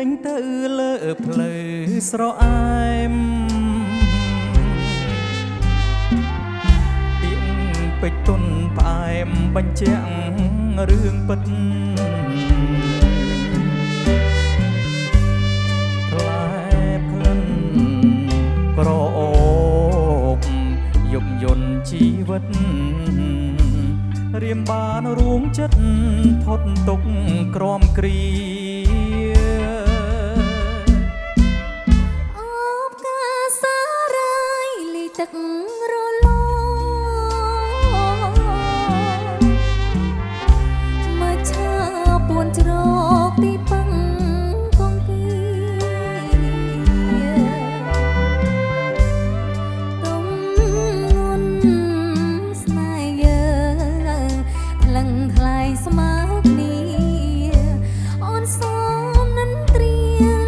ងទៅលើផ្លូវស្រអែមពាក្យពេចទុនផ្អែមបញ្ជាក់រឿងពិតផ្លែក្លិនក្រអូបយប់យន្តជីវិតរៀមបានរួមចិត្តផុតទុកក្រំគ្រាអបកាសារ៉ាយលីទឹករលមកឆាពួនច្រកទីពឹងគង្គីទុំងន់ស្នេហ៍យើងថ្លឹងថ្លៃស្មើគ្នាអូនសូមនិនត្រៀ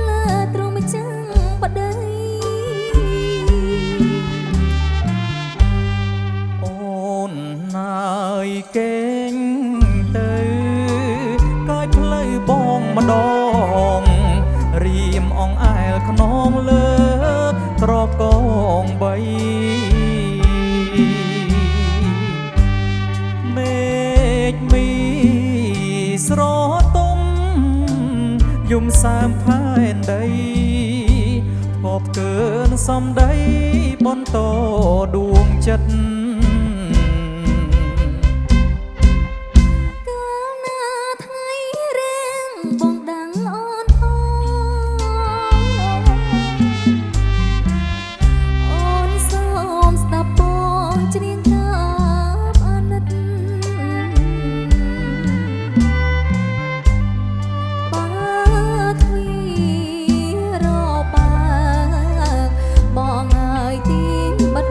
លើទ្រង់ម្ចាំងបដីអូនណាយកេងទៅកាយផ្លូវបងម្ដងរៀមអងអែលខ្នងលើត្រកងបីមេឃមីស្រទុំយំសើមផែនដីកបកើនសំដីបន្តដួងចិត្តកាលណាថ្ងៃរៀងបងដឹងអូនអូនសូមស្ដាប់បងច្រៀងកាបអាណិតបើទ្វីរបើកបងហើយទីបិទ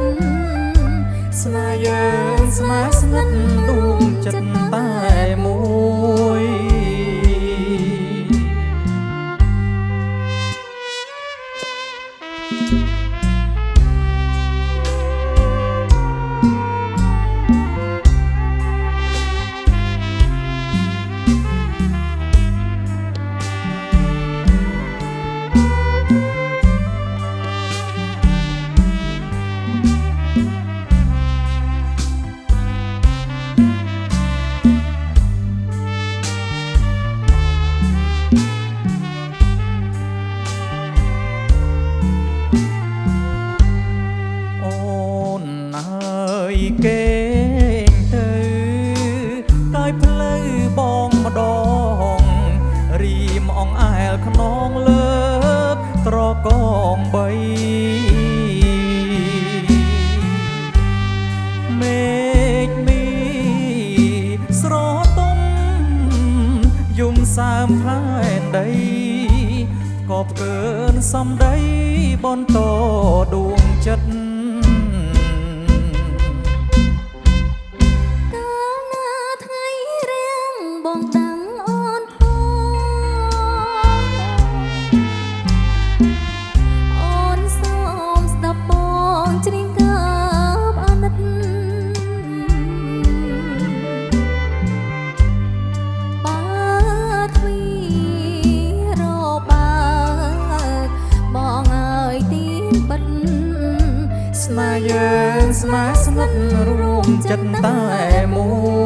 ស្នេហ៍យើងស្នេហ៍ស្និទ្ធដួងចិត្តតែមួយគេងទៅកាយផ្លូវបងម្ដងរៀមអងអែលខ្នងលើកត្រកងបីមេឃមីស្រទុំយំសើមផែនដីកបកើនសំដីបន្តដួងចិត្តបងដឹងអូនអូអូនសូមស្ដាប់បងច្រៀងកាបអាណិតបើទ្វីរបើកបងហើយទីបិទស្នេហ៍យើងស្នេហ៍ស្និទ្ធរួមចិត្តតែមួយ